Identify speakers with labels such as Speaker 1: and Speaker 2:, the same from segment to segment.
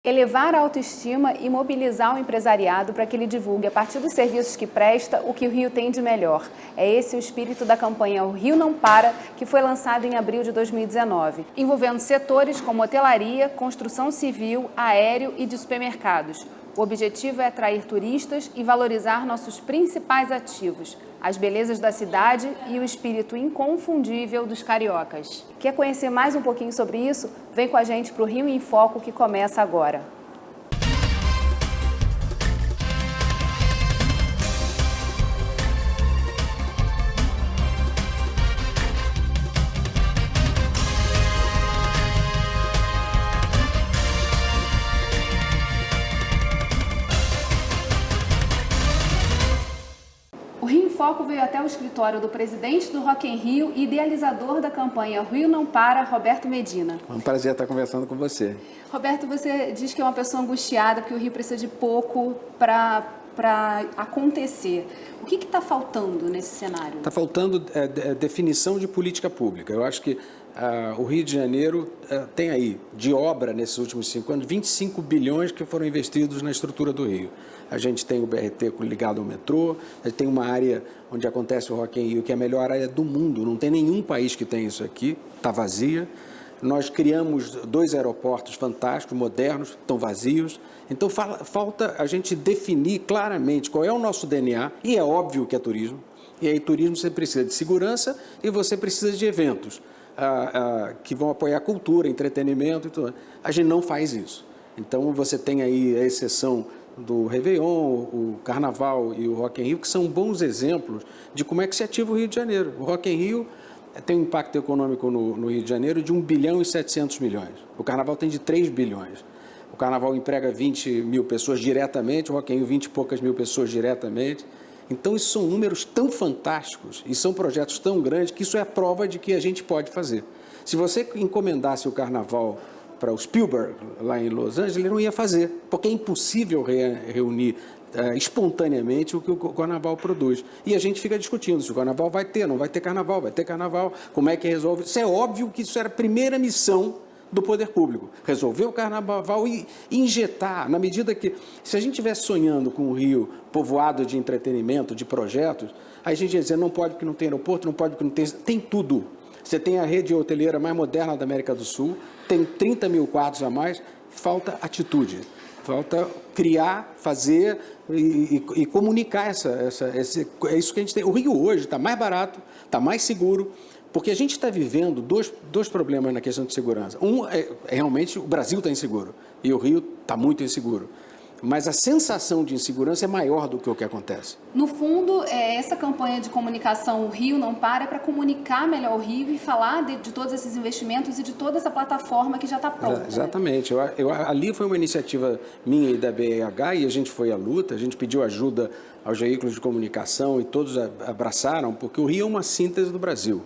Speaker 1: Elevar a autoestima e mobilizar o empresariado para que ele divulgue, a partir dos serviços que presta, o que o Rio tem de melhor. É esse o espírito da campanha O Rio Não Para, que foi lançada em abril de 2019, envolvendo setores como hotelaria, construção civil, aéreo e de supermercados. O objetivo é atrair turistas e valorizar nossos principais ativos, as belezas da cidade e o espírito inconfundível dos cariocas. Quer conhecer mais um pouquinho sobre isso? Vem com a gente para o Rio em Foco, que começa agora. O Rio em Foco veio até o escritório do presidente do Rock in Rio e idealizador da campanha Rio Não Para, Roberto Medina.
Speaker 2: É um prazer estar conversando com você.
Speaker 1: Roberto, você diz que é uma pessoa angustiada, que o Rio precisa de pouco para acontecer. O que está faltando nesse cenário?
Speaker 2: Está faltando definição de política pública. Eu acho que o Rio de Janeiro tem aí, de obra nesses últimos 5 anos, 25 bilhões que foram investidos na estrutura do Rio. A gente tem o BRT ligado ao metrô, a gente tem uma área onde acontece o Rock in Rio, que é a melhor área do mundo. Não tem nenhum país que tem isso aqui, está vazia. Nós criamos 2 aeroportos fantásticos, modernos, estão vazios. Então, falta a gente definir claramente qual é o nosso DNA, e é óbvio que é turismo. E aí, turismo, você precisa de segurança e você precisa de eventos que vão apoiar a cultura, entretenimento e tudo. A gente não faz isso. Então, você tem aí a exceção do Réveillon, o Carnaval e o Rock in Rio, que são bons exemplos de como é que se ativa o Rio de Janeiro. O Rock in Rio tem um impacto econômico no Rio de Janeiro de 1 bilhão e 700 milhões. O Carnaval tem de 3 bilhões. O Carnaval emprega 20 mil pessoas diretamente, o Rock in Rio 20 e poucas mil pessoas diretamente. Então, isso são números tão fantásticos e são projetos tão grandes que isso é a prova de que a gente pode fazer. Se você encomendasse o Carnaval para o Spielberg, lá em Los Angeles, ele não ia fazer, porque é impossível reunir espontaneamente o que o Carnaval produz. E a gente fica discutindo se o Carnaval vai ter, não vai ter Carnaval, vai ter Carnaval, como é que resolve. Isso é óbvio que isso era a primeira missão do poder público, resolver o Carnaval e injetar, na medida que, se a gente estivesse sonhando com o Rio povoado de entretenimento, de projetos, aí a gente ia dizer, não pode porque não tem aeroporto, não pode porque não tem tudo. Você tem a rede hoteleira mais moderna da América do Sul, tem 30 mil quartos a mais, falta atitude, falta criar, fazer e comunicar é isso que a gente tem. O Rio hoje está mais barato, está mais seguro, porque a gente está vivendo dois problemas na questão de segurança. Um realmente o Brasil está inseguro e o Rio está muito inseguro. Mas a sensação de insegurança é maior do que o que acontece.
Speaker 1: No fundo, essa campanha de comunicação O Rio Não Para é para comunicar melhor o Rio e falar de todos esses investimentos e de toda essa plataforma que já está pronta.
Speaker 2: Exatamente. Né? Ali foi uma iniciativa minha e da BEH e a gente foi à luta, a gente pediu ajuda aos veículos de comunicação e todos abraçaram, porque o Rio é uma síntese do Brasil.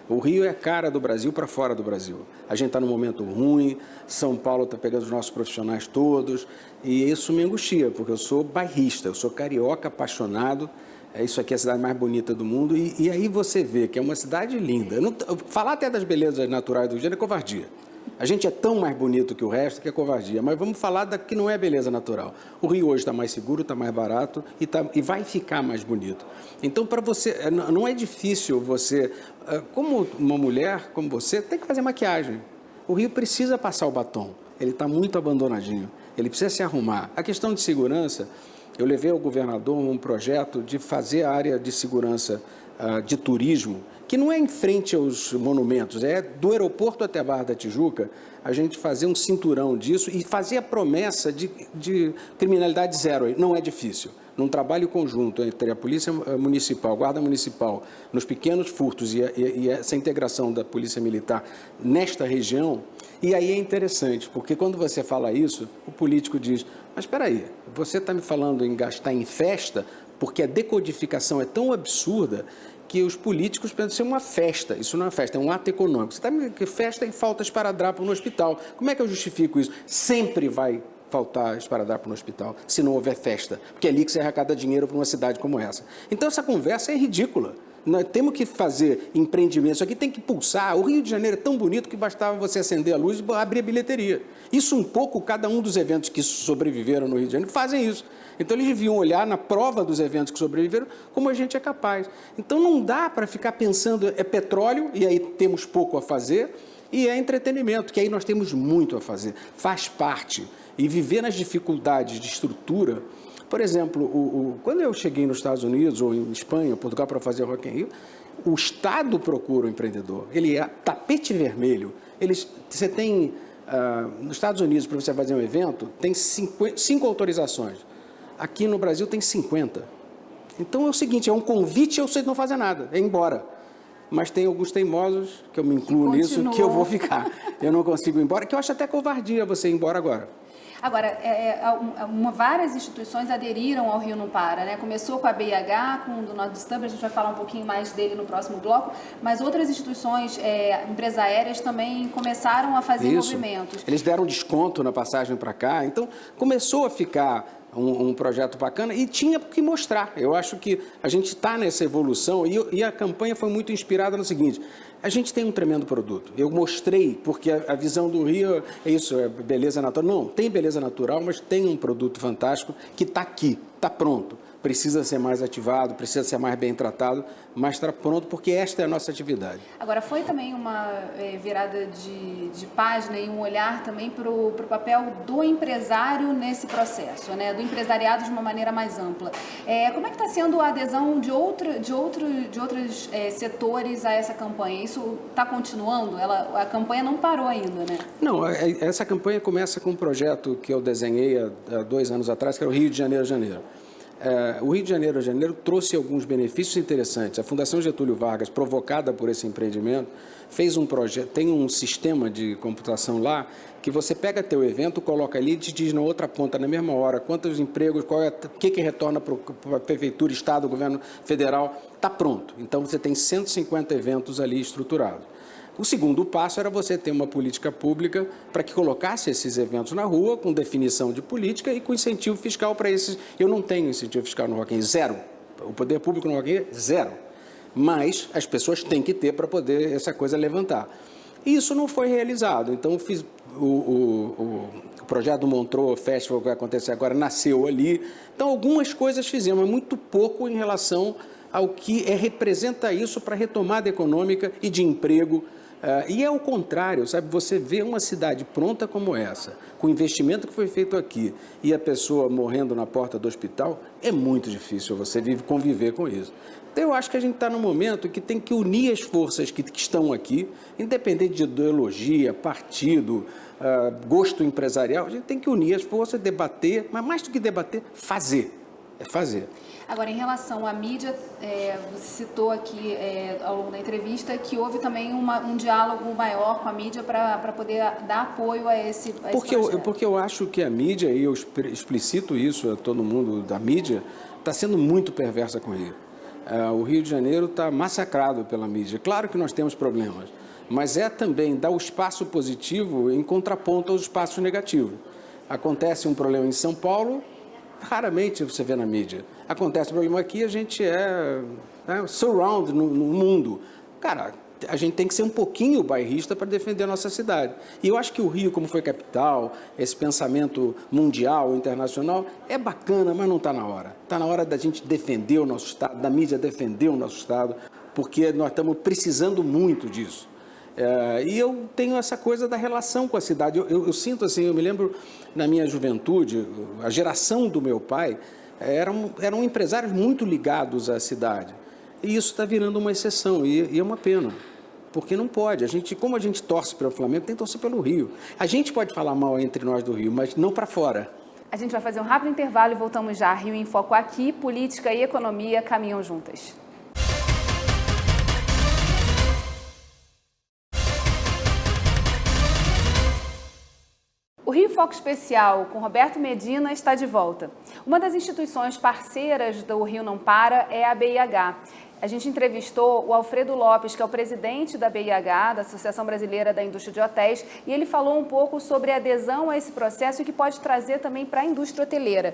Speaker 2: O Rio é a cara do Brasil para fora do Brasil. A gente está num momento ruim, São Paulo está pegando os nossos profissionais todos, e isso me angustia, porque eu sou bairrista, eu sou carioca apaixonado, isso aqui é a cidade mais bonita do mundo, e aí você vê que é uma cidade linda. Falar até das belezas naturais do Rio de Janeiro é covardia. A gente é tão mais bonito que o resto que é covardia, mas vamos falar da que não é beleza natural. O Rio hoje está mais seguro, está mais barato e vai ficar mais bonito. Então, para você, não é difícil você, como uma mulher, como você, tem que fazer maquiagem. O Rio precisa passar o batom, ele está muito abandonadinho, ele precisa se arrumar. A questão de segurança, eu levei ao governador um projeto de fazer a área de segurança de turismo, que não é em frente aos monumentos, é do aeroporto até a Barra da Tijuca, a gente fazer um cinturão disso e fazer a promessa de criminalidade zero. Não é difícil. Num trabalho conjunto entre a Polícia Municipal, a Guarda Municipal, nos pequenos furtos e essa integração da Polícia Militar nesta região, e aí é interessante, porque quando você fala isso, o político diz, mas espera aí, você está me falando em gastar em festa, porque a decodificação é tão absurda que os políticos pensam ser uma festa. Isso não é uma festa, é um ato econômico. Você está me dizendo que festa e falta esparadrapo no hospital. Como é que eu justifico isso? Sempre vai faltar esparadrapo no hospital, se não houver festa, porque é ali que você arrecada dinheiro para uma cidade como essa. Então, essa conversa é ridícula. Nós temos que fazer empreendimentos. Isso aqui tem que pulsar. O Rio de Janeiro é tão bonito que bastava você acender a luz e abrir a bilheteria. Isso um pouco, cada um dos eventos que sobreviveram no Rio de Janeiro fazem isso. Então, eles deviam olhar na prova dos eventos que sobreviveram como a gente é capaz. Então, não dá para ficar pensando, é petróleo, e aí temos pouco a fazer, e é entretenimento, que aí nós temos muito a fazer. Faz parte. E viver nas dificuldades de estrutura. Por exemplo, quando eu cheguei nos Estados Unidos, ou em Espanha, Portugal, para fazer Rock in Rio, o Estado procura o empreendedor. Ele é tapete vermelho. Você tem, nos Estados Unidos, para você fazer um evento, tem 5 autorizações. Aqui no Brasil tem 50. Então é o seguinte, é um convite e você não fazer nada, é ir embora. Mas tem alguns teimosos, que eu me incluo nisso, que eu vou ficar. Eu não consigo ir embora, que eu acho até covardia você ir embora agora.
Speaker 1: Agora, várias instituições aderiram ao Rio Não Para, né? Começou com a BIH, com o do Norte Stamp, a gente vai falar um pouquinho mais dele no próximo bloco, mas outras instituições, empresas aéreas também começaram a fazer movimentos. Eles
Speaker 2: deram desconto na passagem para cá, então começou a ficar um projeto bacana e tinha que mostrar. Eu acho que a gente está nessa evolução e a campanha foi muito inspirada no seguinte: a gente tem um tremendo produto. Eu mostrei, porque a visão do Rio é isso, é beleza natural. Não, tem beleza natural, mas tem um produto fantástico que está aqui, está pronto. Precisa ser mais ativado, precisa ser mais bem tratado, mas está pronto porque esta é a nossa atividade.
Speaker 1: Agora, foi também uma virada de página e um olhar também para o papel do empresário nesse processo, né? Do empresariado de uma maneira mais ampla. Como é que está sendo a adesão de outros setores a essa campanha? Isso está continuando? A campanha não parou ainda, né?
Speaker 2: Não, essa campanha começa com um projeto que eu desenhei há 2 anos atrás, que era o Rio de Janeiro. O Rio de Janeiro trouxe alguns benefícios interessantes. A Fundação Getúlio Vargas, provocada por esse empreendimento, fez um projeto, tem um sistema de computação lá, que você pega teu evento, coloca ali e te diz na outra ponta, na mesma hora, quantos empregos, o que retorna para a Prefeitura, Estado, Governo Federal, está pronto. Então, você tem 150 eventos ali estruturados. O segundo passo era você ter uma política pública para que colocasse esses eventos na rua, com definição de política e com incentivo fiscal para esses. Eu não tenho incentivo fiscal no Rock in Rio, zero. O poder público no Rock in Rio, zero. Mas as pessoas têm que ter para poder essa coisa levantar. E isso não foi realizado. Então, eu fiz o projeto do Montreux Festival, que vai acontecer agora, nasceu ali. Então, algumas coisas fizemos, mas muito pouco em relação ao que representa isso para a retomada econômica e de emprego. E é o contrário, sabe? Você vê uma cidade pronta como essa, com o investimento que foi feito aqui, e a pessoa morrendo na porta do hospital, é muito difícil você conviver com isso. Então, eu acho que a gente está num momento que tem que unir as forças que estão aqui, independente de ideologia, partido, gosto empresarial, a gente tem que unir as forças, debater, mas mais do que debater, fazer. É fazer.
Speaker 1: Agora, em relação à mídia, você citou aqui ao longo da entrevista que houve também um diálogo maior com a mídia para poder dar apoio a esse projeto.
Speaker 2: Porque eu acho que a mídia, e eu explicito isso a todo mundo da mídia, está sendo muito perversa com o Rio. O Rio de Janeiro está massacrado pela mídia. Claro que nós temos problemas, mas é também dar o espaço positivo em contraponto aos espaços negativos. Acontece um problema em São Paulo, raramente você vê na mídia. Acontece um problema aqui, a gente surround no mundo. Cara, a gente tem que ser um pouquinho bairrista para defender a nossa cidade. E eu acho que o Rio, como foi capital, esse pensamento mundial, internacional, é bacana, mas não está na hora. Está na hora da gente defender o nosso Estado, da mídia defender o nosso Estado, porque nós estamos precisando muito disso. E eu tenho essa coisa da relação com a cidade. Eu sinto assim, eu me lembro na minha juventude, a geração do meu pai eram empresários muito ligados à cidade. E isso está virando uma exceção, e é uma pena. Porque não pode. Como a gente torce pelo Flamengo, tem que torcer pelo Rio. A gente pode falar mal entre nós do Rio, mas não para fora.
Speaker 1: A gente vai fazer um rápido intervalo e voltamos já. Rio em Foco aqui, política e economia caminham juntas. O Rio Foco Especial, com Roberto Medina, está de volta. Uma das instituições parceiras do Rio Não Para é a BIH. A gente entrevistou o Alfredo Lopes, que é o presidente da BIH, da Associação Brasileira da Indústria de Hotéis, e ele falou um pouco sobre a adesão a esse processo e o que pode trazer também para a indústria hoteleira.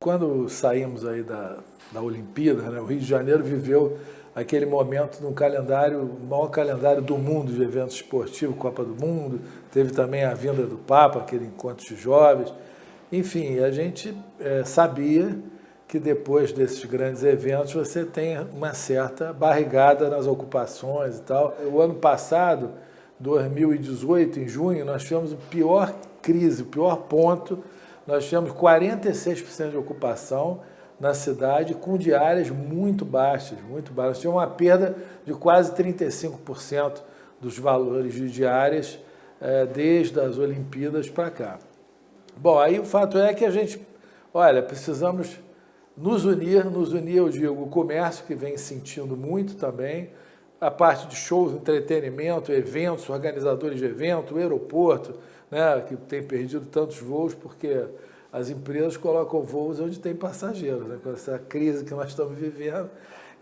Speaker 3: Quando saímos aí da Olimpíada, né, o Rio de Janeiro viveu aquele momento no calendário, o maior calendário do mundo de eventos esportivos, Copa do Mundo, teve também a vinda do Papa, aquele encontro de jovens. Enfim, a gente sabia que depois desses grandes eventos você tem uma certa barrigada nas ocupações e tal. O ano passado, 2018, em junho, nós tivemos a pior crise, o pior ponto. Nós tivemos 46% de ocupação na cidade, com diárias muito baixas, muito baixas. Tivemos uma perda de quase 35% dos valores de diárias desde as Olimpíadas para cá. Bom, aí o fato é que a gente, olha, precisamos nos unir, eu digo, o comércio, que vem sentindo muito também, a parte de shows, entretenimento, eventos, organizadores de evento, o aeroporto, né, que tem perdido tantos voos, porque as empresas colocam voos onde tem passageiros, né, com essa crise que nós estamos vivendo.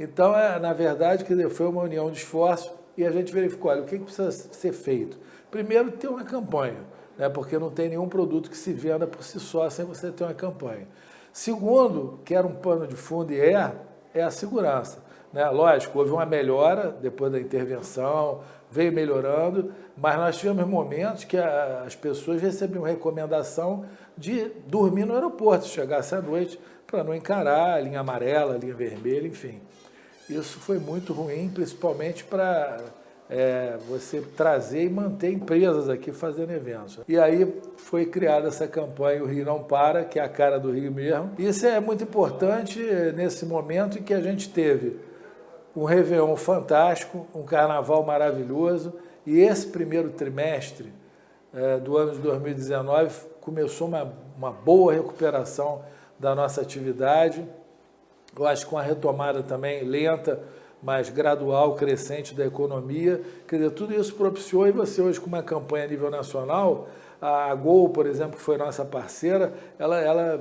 Speaker 3: Então, na verdade, foi uma união de esforços e a gente verificou, olha, o que precisa ser feito? Primeiro, ter uma campanha, né, porque não tem nenhum produto que se venda por si só sem você ter uma campanha. Segundo, que era um pano de fundo e é a segurança, né? Lógico, houve uma melhora depois da intervenção, veio melhorando, mas nós tivemos momentos que as pessoas recebiam recomendação de dormir no aeroporto, se chegasse à noite, para não encarar a linha amarela, a linha vermelha, enfim. Isso foi muito ruim, principalmente para você trazer e manter empresas aqui fazendo eventos. E aí foi criada essa campanha O Rio Não Para, que é a cara do Rio mesmo. Isso é muito importante nesse momento em que a gente teve um Réveillon fantástico, um Carnaval maravilhoso, e esse primeiro trimestre do ano de 2019 começou uma boa recuperação da nossa atividade. Eu acho que com a retomada também lenta, mas gradual, crescente da economia. Quer dizer, tudo isso propiciou, e você hoje com uma campanha a nível nacional, a Gol, por exemplo, que foi nossa parceira, ela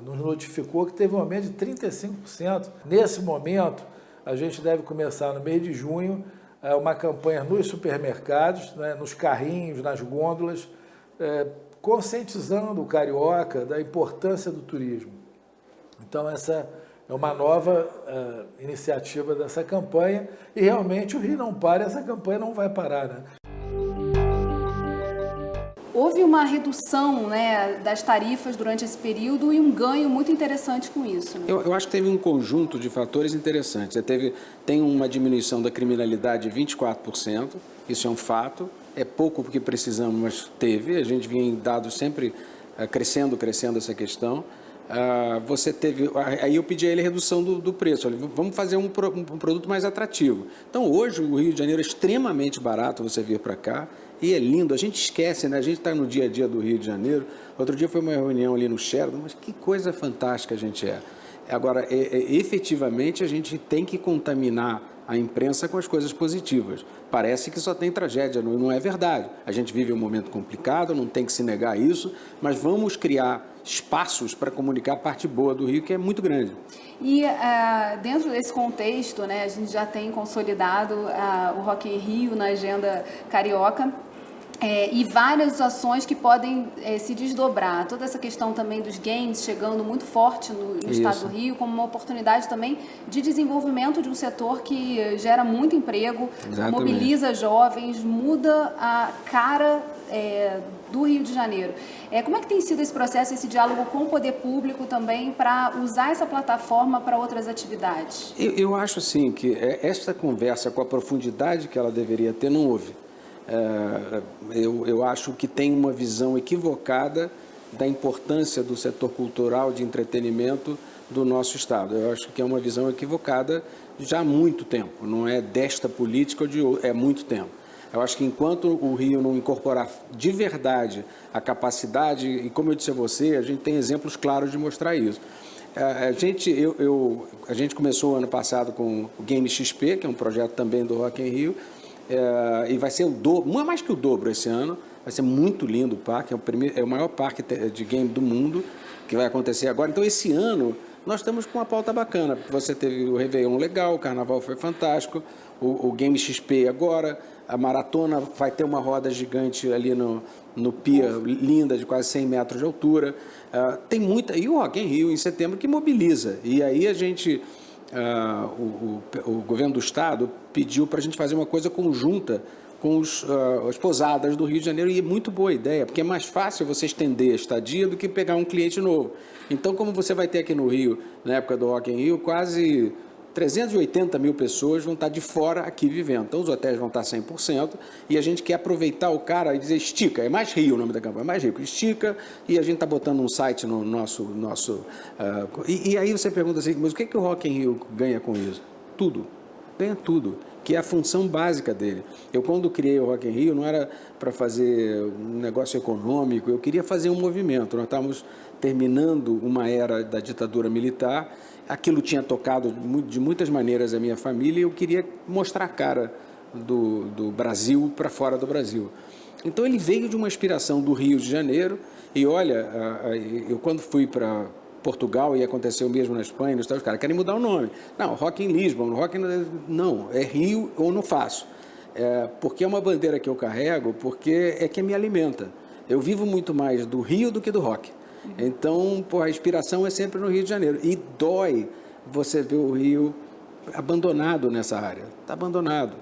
Speaker 3: nos notificou que teve um aumento de 35%. Nesse momento, a gente deve começar no mês de junho uma campanha nos supermercados, né, nos carrinhos, nas gôndolas, conscientizando o carioca da importância do turismo. Então, essa é uma nova iniciativa dessa campanha e realmente o Rio Não Para, essa campanha não vai parar, né?
Speaker 1: Houve uma redução, né, das tarifas durante esse período e um ganho muito interessante com isso. Né?
Speaker 2: Eu acho que teve um conjunto de fatores interessantes. Tem uma diminuição da criminalidade de 24%, isso é um fato. É pouco porque precisamos, mas teve. A gente vinha em dados sempre crescendo essa questão. Você teve, aí eu pedi a ele a redução do preço, olha, vamos fazer um produto mais atrativo. Então hoje o Rio de Janeiro é extremamente barato você vir para cá e é lindo, a gente esquece, né? A gente está no dia a dia do Rio de Janeiro, outro dia foi uma reunião ali no Sheraton, mas que coisa fantástica a gente é. Agora, efetivamente a gente tem que contaminar a imprensa com as coisas positivas. Parece que só tem tragédia, não é verdade. A gente vive um momento complicado, não tem que se negar isso, mas vamos criar espaços para comunicar a parte boa do Rio, que é muito grande.
Speaker 1: E dentro desse contexto, né, a gente já tem consolidado o Rock in Rio na agenda carioca. E várias ações que podem se desdobrar. Toda essa questão também dos games chegando muito forte no estado do Rio, como uma oportunidade também de desenvolvimento de um setor que gera muito emprego,
Speaker 2: Exatamente.
Speaker 1: Mobiliza jovens, muda a cara do Rio de Janeiro. Como é que tem sido esse processo, esse diálogo com o poder público também para usar essa plataforma para outras atividades?
Speaker 2: Eu acho assim que essa conversa com a profundidade que ela deveria ter não houve. Eu acho que tem uma visão equivocada da importância do setor cultural de entretenimento do nosso Estado. Eu acho que é uma visão equivocada já há muito tempo, não é desta política ou de outra, é muito tempo. Eu acho que enquanto o Rio não incorporar de verdade a capacidade, e como eu disse a você, a gente tem exemplos claros de mostrar isso. A gente começou ano passado com o Game XP, que é um projeto também do Rock in Rio, e vai ser o dobro, não é mais que o dobro esse ano, vai ser muito lindo o parque, é o maior parque de game do mundo, que vai acontecer agora. Então, esse ano, nós estamos com uma pauta bacana. Você teve o Réveillon legal, o Carnaval foi fantástico, o Game XP agora, a maratona vai ter uma roda gigante ali no Pia, linda, de quase 100 metros de altura. Tem muita... E o Rock in Rio, em setembro, que mobiliza. E aí a gente... o governo do estado pediu para a gente fazer uma coisa conjunta com as pousadas do Rio de Janeiro, e é muito boa ideia, porque é mais fácil você estender a estadia do que pegar um cliente novo. Então, como você vai ter aqui no Rio, na época do Rock in Rio, quase 380 mil pessoas vão estar de fora aqui vivendo. Então, os hotéis vão estar 100%, e a gente quer aproveitar o cara e dizer, estica, é mais Rio o nome da campanha, é mais rico, estica, e a gente está botando um site no nosso... E aí você pergunta assim, mas o que o Rock in Rio ganha com isso? Tudo, ganha tudo, que é a função básica dele. Eu, quando criei o Rock in Rio, não era para fazer um negócio econômico, eu queria fazer um movimento. Nós estávamos terminando uma era da ditadura militar, aquilo tinha tocado de muitas maneiras a minha família, e eu queria mostrar a cara do Brasil para fora do Brasil. Então, ele veio de uma inspiração do Rio de Janeiro, e olha, eu quando fui para Portugal, e aconteceu mesmo na Espanha, nos Estados Unidos, os caras querem mudar o nome. Não, Rock em Lisbon, não, é Rio ou não faço. Porque é uma bandeira que eu carrego, porque é que me alimenta. Eu vivo muito mais do Rio do que do rock. Então, a inspiração é sempre no Rio de Janeiro. E dói você ver o Rio abandonado nessa área. Está abandonado.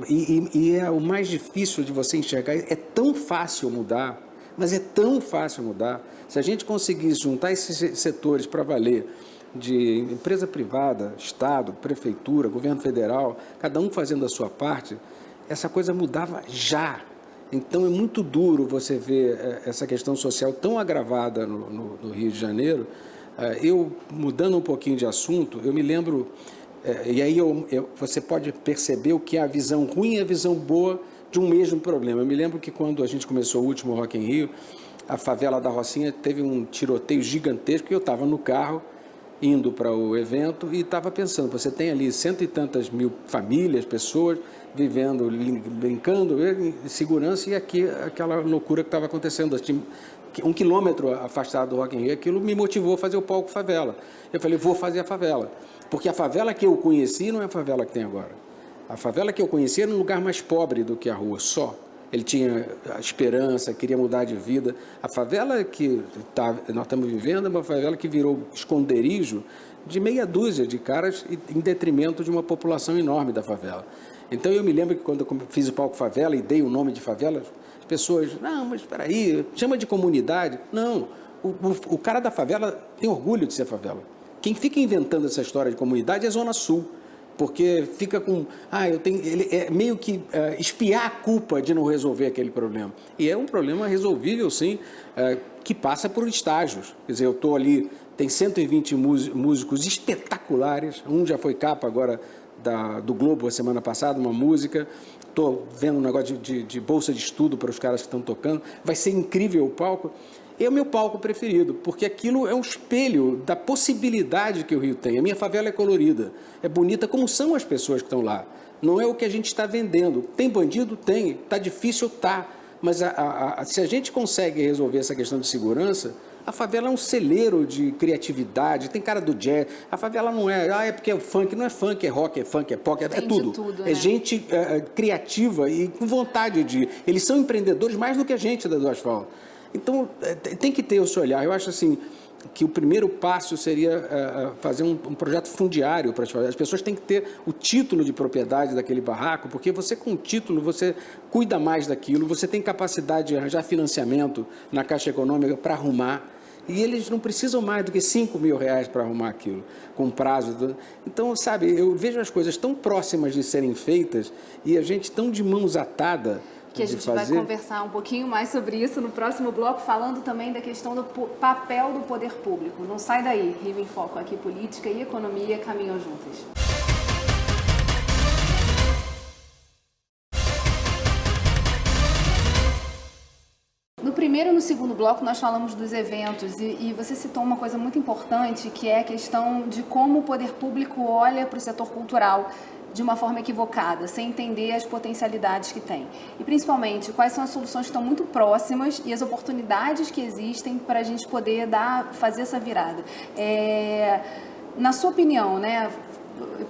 Speaker 2: E é o mais difícil de você enxergar. É tão fácil mudar, mas é tão fácil mudar. Se a gente conseguisse juntar esses setores para valer, de empresa privada, Estado, Prefeitura, Governo Federal, cada um fazendo a sua parte, essa coisa mudava já. Então, é muito duro você ver essa questão social tão agravada no Rio de Janeiro. Eu, mudando um pouquinho de assunto, eu me lembro, e aí você pode perceber o que é a visão ruim e a visão boa de um mesmo problema. Eu me lembro que quando a gente começou o último Rock in Rio, a favela da Rocinha teve um tiroteio gigantesco, e eu estava no carro, indo para o evento, e estava pensando, você tem ali 100 e tantas mil famílias, pessoas vivendo, brincando, em segurança, e aqui aquela loucura que estava acontecendo. Assim, 1 quilômetro afastado do Rock in Rio, aquilo me motivou a fazer o palco favela. Eu falei, vou fazer a favela, porque a favela que eu conheci não é a favela que tem agora. A favela que eu conheci era um lugar mais pobre do que a rua, só. Ele tinha a esperança, queria mudar de vida. A favela que nós estamos vivendo é uma favela que virou esconderijo de meia dúzia de caras em detrimento de uma população enorme da favela. Então, eu me lembro que quando eu fiz o palco favela e dei o nome de favela, as pessoas, não, mas espera aí, chama de comunidade. Não, o cara da favela tem orgulho de ser favela. Quem fica inventando essa história de comunidade é a Zona Sul. Porque fica com... ele é meio que espiar a culpa de não resolver aquele problema. E é um problema resolvível, sim, que passa por estágios. Quer dizer, eu estou ali, tem 120 músicos espetaculares, um já foi capa agora do Globo a semana passada, uma música. Estou vendo um negócio de bolsa de estudo para os caras que estão tocando. Vai ser incrível o palco. É o meu palco preferido, porque aquilo é um espelho da possibilidade que o Rio tem. A minha favela é colorida, é bonita, como são as pessoas que estão lá. Não é o que a gente está vendendo. Tem bandido? Tem. Está difícil? Tá. Mas se a gente consegue resolver essa questão de segurança, a favela é um celeiro de criatividade, tem cara do jazz. A favela não é, é porque é funk, não é funk, é rock, é funk, é pop, é tudo.
Speaker 1: Né?
Speaker 2: É gente criativa e com vontade de... Eles são empreendedores mais do que a gente do asfalto. Então, tem que ter o seu olhar. Eu acho assim que o primeiro passo seria fazer um projeto fundiário para as pessoas têm que ter o título de propriedade daquele barraco, porque você com o título, você cuida mais daquilo, você tem capacidade de arranjar financiamento na Caixa Econômica para arrumar, e eles não precisam mais do que R$5.000 para arrumar aquilo, com prazo. Então, sabe, eu vejo as coisas tão próximas de serem feitas e a gente tão de mãos atadas,
Speaker 1: que a gente vai conversar um pouquinho mais sobre isso no próximo bloco, falando também da questão do papel do poder público. Não sai daí, Rio em Foco, aqui política e economia caminham juntas. No primeiro e no segundo bloco nós falamos dos eventos e você citou uma coisa muito importante, que é a questão de como o poder público olha para o setor cultural. de uma forma equivocada, sem entender as potencialidades que tem. E, principalmente, quais são as soluções que estão muito próximas e as oportunidades que existem para a gente poder fazer essa virada. Na sua opinião, né,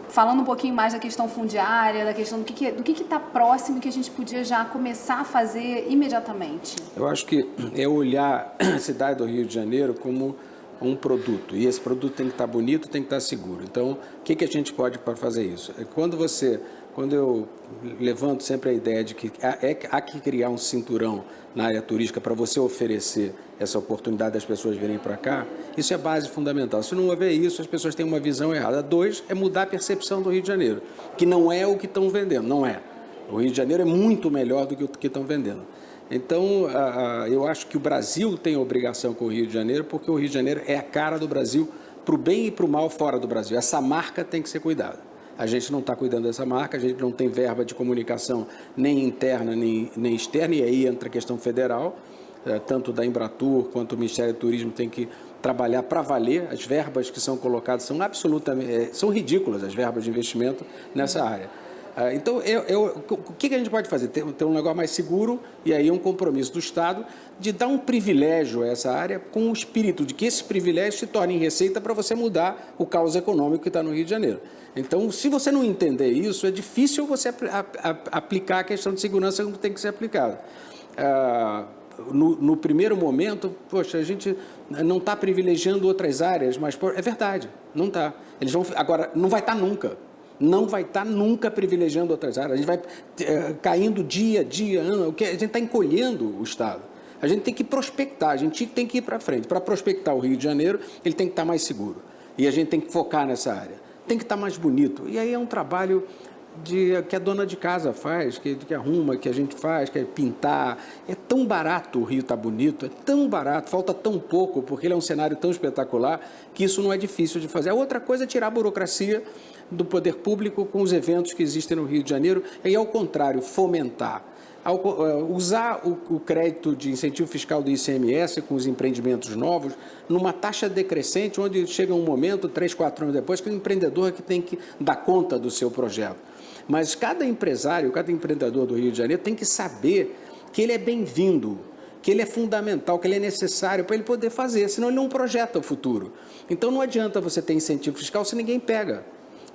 Speaker 1: falando um pouquinho mais da questão fundiária, da questão do que está próximo e que a gente podia já começar a fazer imediatamente?
Speaker 2: Eu acho que é olhar a cidade do Rio de Janeiro como um produto, e esse produto tem que estar bonito, tem que estar seguro. Então, o que a gente pode para fazer isso? Quando eu levanto sempre a ideia de que há que criar um cinturão na área turística para você oferecer essa oportunidade das pessoas virem para cá, isso é base fundamental. Se não houver isso, as pessoas têm uma visão errada. 2, é mudar a percepção do Rio de Janeiro, que não é o que estão vendendo, não é. O Rio de Janeiro é muito melhor do que o que estão vendendo. Então, eu acho que o Brasil tem obrigação com o Rio de Janeiro, porque o Rio de Janeiro é a cara do Brasil, para o bem e para o mal fora do Brasil. Essa marca tem que ser cuidada. A gente não está cuidando dessa marca, a gente não tem verba de comunicação nem interna nem externa, e aí entra a questão federal, tanto da Embratur quanto o Ministério do Turismo tem que trabalhar para valer. As verbas que são colocadas são são ridículas, as verbas de investimento nessa área. Então, o que a gente pode fazer? Ter um negócio mais seguro, e aí um compromisso do Estado de dar um privilégio a essa área, com o espírito de que esse privilégio se torne em receita para você mudar o caos econômico que está no Rio de Janeiro. Então, se você não entender isso, é difícil você aplicar a questão de segurança como tem que ser aplicada. No primeiro momento, poxa, a gente não está privilegiando outras áreas, mas é verdade, não está. Agora, não vai estar nunca. Não vai estar nunca privilegiando outras áreas. A gente vai caindo dia a dia, ano, a gente está encolhendo o Estado. A gente tem que prospectar, a gente tem que ir para frente. Para prospectar o Rio de Janeiro, ele tem que estar mais seguro. E a gente tem que focar nessa área. Tem que estar mais bonito. E aí é um trabalho que a dona de casa faz, que arruma, que a gente faz, que é pintar. É tão barato o Rio estar bonito, é tão barato, falta tão pouco, porque ele é um cenário tão espetacular, que isso não é difícil de fazer. A outra coisa é tirar a burocracia do poder público com os eventos que existem no Rio de Janeiro, e ao contrário, fomentar. Usar o crédito de incentivo fiscal do ICMS com os empreendimentos novos numa taxa decrescente, onde chega um momento, 3, 4 anos depois, que o empreendedor é que tem que dar conta do seu projeto. Mas cada empresário, cada empreendedor do Rio de Janeiro tem que saber que ele é bem-vindo, que ele é fundamental, que ele é necessário para ele poder fazer, senão ele não projeta o futuro. Então não adianta você ter incentivo fiscal se ninguém pega,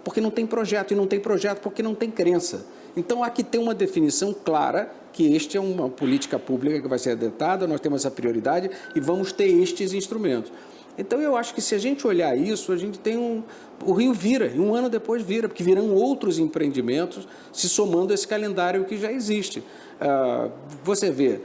Speaker 2: porque não tem projeto, e não tem projeto porque não tem crença. Então, há que ter uma definição clara que este é uma política pública que vai ser adotada, nós temos essa prioridade e vamos ter estes instrumentos. Então, eu acho que se a gente olhar isso, a gente tem o Rio vira, e um ano depois vira, porque virão outros empreendimentos se somando a esse calendário que já existe. Você vê,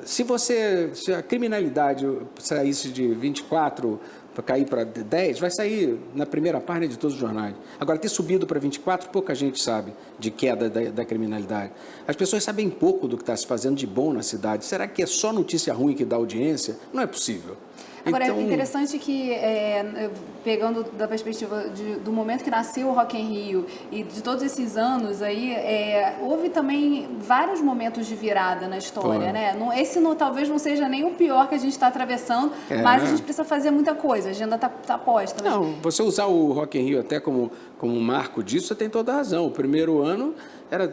Speaker 2: se a criminalidade saísse de 24 para cair para 10, vai sair na primeira página de todos os jornais. Agora, ter subido para 24, pouca gente sabe de queda da criminalidade. As pessoas sabem pouco do que está se fazendo de bom na cidade. Será que é só notícia ruim que dá audiência? Não é possível.
Speaker 1: Agora,
Speaker 2: então,
Speaker 1: é interessante que, pegando da perspectiva do momento que nasceu o Rock in Rio e de todos esses anos aí, houve também vários momentos de virada na história, né? Esse talvez não seja nem o pior que a gente está atravessando, mas a gente precisa fazer muita coisa, a agenda está posta. Mas...
Speaker 2: Não, você usar o Rock in Rio até como marco disso, você tem toda a razão. O primeiro ano era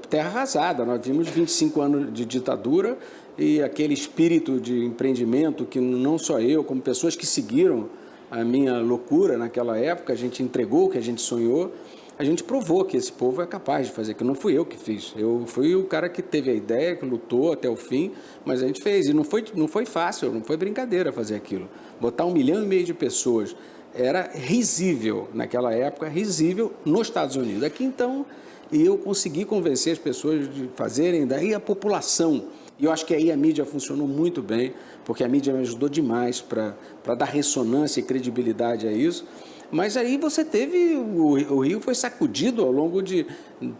Speaker 2: terra arrasada, nós vimos 25 anos de ditadura, e aquele espírito de empreendimento que não só eu, como pessoas que seguiram a minha loucura naquela época, a gente entregou o que a gente sonhou, a gente provou que esse povo é capaz de fazer, que não fui eu que fiz. Eu fui o cara que teve a ideia, que lutou até o fim, mas a gente fez. E não foi fácil, não foi brincadeira fazer aquilo. Botar 1,5 milhão de pessoas era risível naquela época, risível nos Estados Unidos. Aqui, então, eu consegui convencer as pessoas de fazerem, daí a população. E eu acho que aí a mídia funcionou muito bem, porque a mídia me ajudou demais para dar ressonância e credibilidade a isso. Mas aí você teve, o Rio foi sacudido ao longo de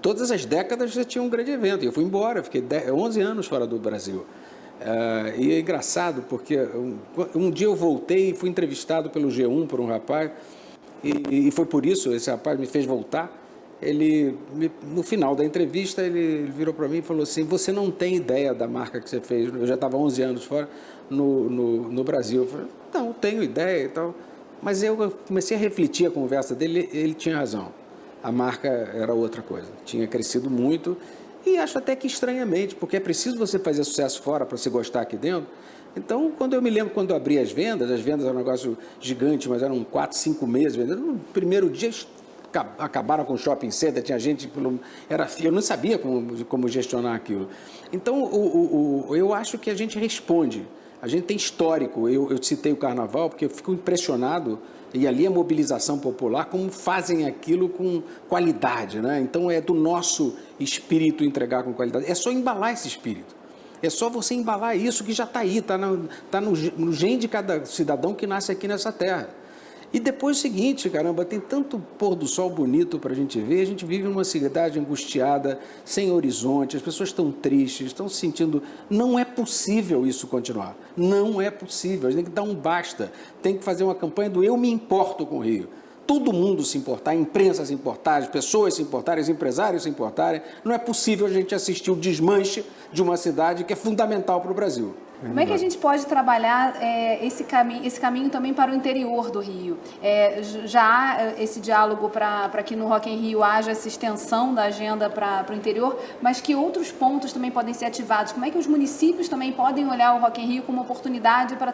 Speaker 2: todas as décadas, você tinha um grande evento. E eu fui embora, fiquei 11 anos fora do Brasil. E é engraçado, porque um dia eu voltei e fui entrevistado pelo G1 por um rapaz, e foi por isso, esse rapaz me fez voltar. No final da entrevista, ele virou para mim e falou assim: você não tem ideia da marca que você fez. Eu já estava 11 anos fora no Brasil. Eu falei: não, tenho ideia e tal. Mas eu comecei a refletir a conversa dele, ele tinha razão. a marca era outra coisa. Tinha crescido muito e acho até que estranhamente, porque é preciso você fazer sucesso fora para se gostar aqui dentro. Então, quando eu abri as vendas eram um negócio gigante, mas eram 4, 5 meses vendendo. No primeiro dia, acabaram com o shopping center, tinha gente... eu não sabia como gestionar aquilo. Então, eu acho que a gente responde. A gente tem histórico. Eu citei o Carnaval porque eu fico impressionado, e ali a mobilização popular, como fazem aquilo com qualidade, né? Então, é do nosso espírito entregar com qualidade. É só embalar esse espírito. É só você embalar isso que já está aí, está no gene de cada cidadão que nasce aqui nessa terra. E depois o seguinte, caramba, tem tanto pôr do sol bonito para a gente ver, a gente vive numa cidade angustiada, sem horizonte, as pessoas estão tristes, estão se sentindo... Não é possível isso continuar, não é possível, a gente tem que dar um basta, tem que fazer uma campanha do eu me importo com o Rio. Todo mundo se importar, a imprensa se importar, as pessoas se importarem, os empresários se importarem. Não é possível a gente assistir o desmanche de uma cidade que é fundamental para o Brasil.
Speaker 1: Como é que a gente pode trabalhar esse caminho também para o interior do Rio? Já há esse diálogo para que no Rock in Rio haja essa extensão da agenda para o interior, mas que outros pontos também podem ser ativados? Como é que os municípios também podem olhar o Rock in Rio como uma oportunidade para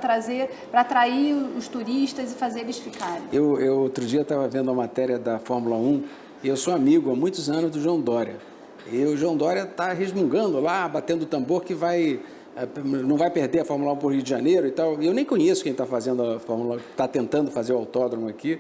Speaker 1: atrair os turistas e fazer eles ficarem?
Speaker 2: Eu outro dia estava vendo uma matéria da Fórmula 1 e eu sou amigo há muitos anos do João Dória. E o João Dória está resmungando lá, batendo o tambor que não vai perder a Fórmula 1 para o Rio de Janeiro e tal. Eu nem conheço quem está fazendo a Fórmula 1, está tentando fazer o autódromo aqui,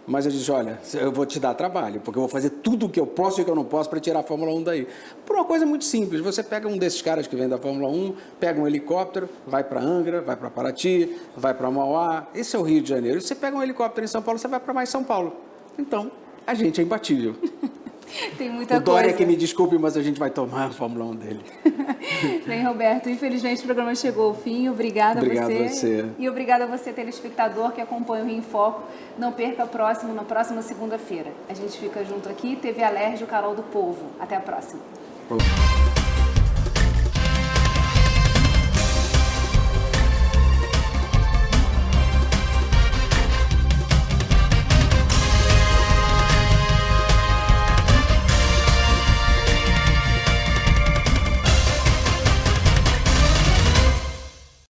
Speaker 2: mas eu disse, olha, eu vou te dar trabalho, porque eu vou fazer tudo o que eu posso e o que eu não posso para tirar a Fórmula 1 daí. Por uma coisa muito simples, você pega um desses caras que vem da Fórmula 1, pega um helicóptero, vai para Angra, vai para Paraty, vai para Mauá, esse é o Rio de Janeiro. Você pega um helicóptero em São Paulo, você vai para mais São Paulo. Então, a gente é imbatível.
Speaker 1: Tem muita coisa.
Speaker 2: O Dória que me desculpe, mas a gente vai tomar a Fórmula 1 dele.
Speaker 1: Bem, Roberto, infelizmente o programa chegou ao fim. Obrigada a você. E obrigada a você, telespectador, que acompanha o Rio em Foco. Não perca na próxima segunda-feira. A gente fica junto aqui, TV Alerj, o canal do povo. Até a próxima.